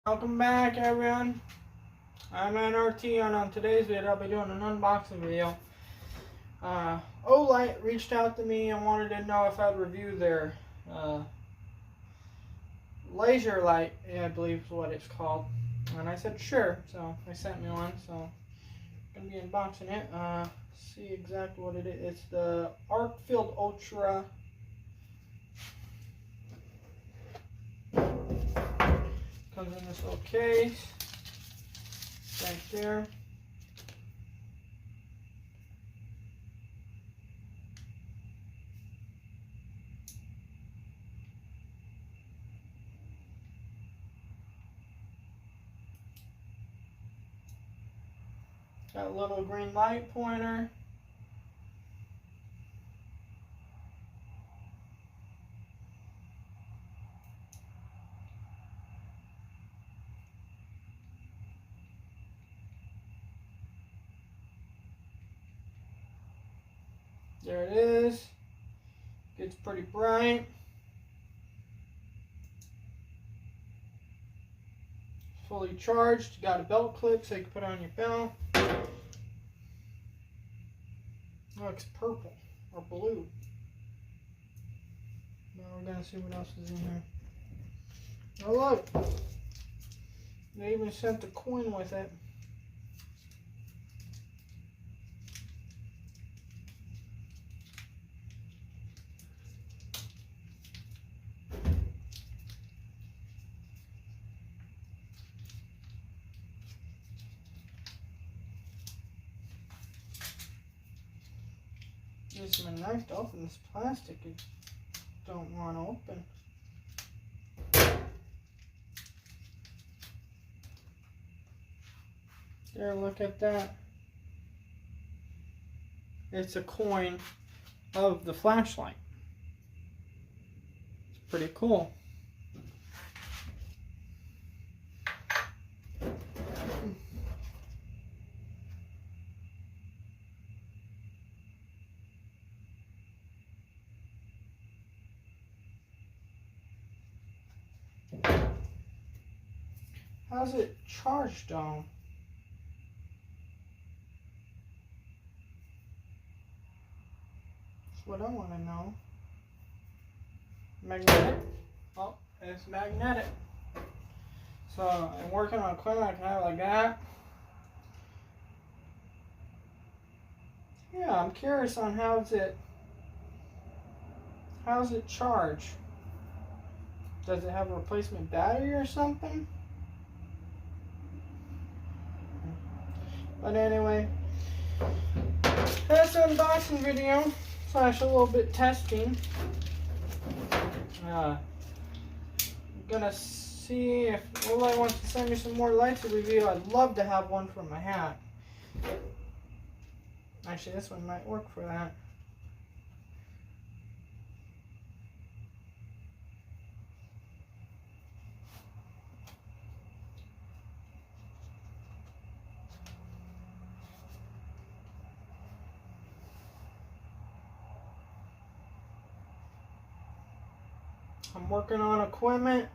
Welcome back, everyone. I'm N.R.T, and on today's video I'll be doing an unboxing video. Olight reached out to me and wanted to know if I'd review their laser light, I believe is what it's called. And I said sure, so they sent me one, so I'm going to be unboxing it. See exactly what it is. It's the arkfeld Ultra. Comes in this little case right there. Got a little green light pointer. There it is. Gets pretty bright. Fully charged. You got a belt clip so you can put it on your belt. Looks purple or blue. Now we're gonna see what else is in here. Oh look! They even sent a coin with it. Use my knife to open this plastic. I don't want to open. There, look at that. It's a coin of the flashlight. It's pretty cool. How's it charged on? That's what I want to know. Magnetic? Oh, it's magnetic. So I'm working on equipment I can have it like that. Yeah, I'm curious on how's it charged? Does it have a replacement battery or something? But anyway, that's the unboxing video slash a little bit testing. I'm gonna see if Olight wants to send me some more lights to review. I'd love to have one for my hat. Actually, this one might work for that. I'm working on equipment.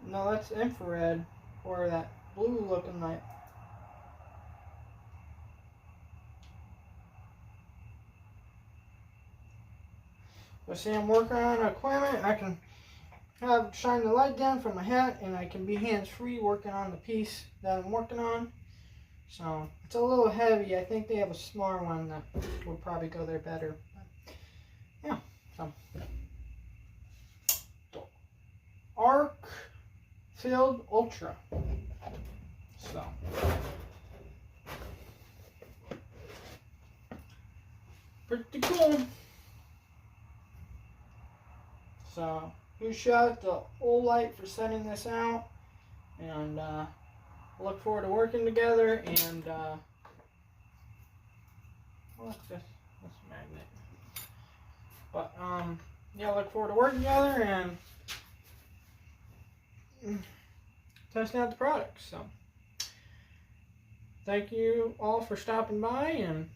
No, that's infrared, or that blue looking light. But see, I'm working on equipment. I can shine the light down from my hat, and I can be hands-free working on the piece that I'm working on. So it's a little heavy. I think they have a smaller one that would probably go there better. But, yeah, so arkfeld Ultra. So pretty cool. So huge shout out to Olight for sending this out, and look forward to working together. And what's this magnet? But yeah, look forward to working together and testing out the products. So thank you all for stopping by, and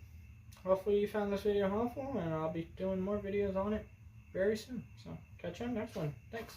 hopefully you found this video helpful, and I'll be doing more videos on it very soon. So catch you on the next one. Thanks.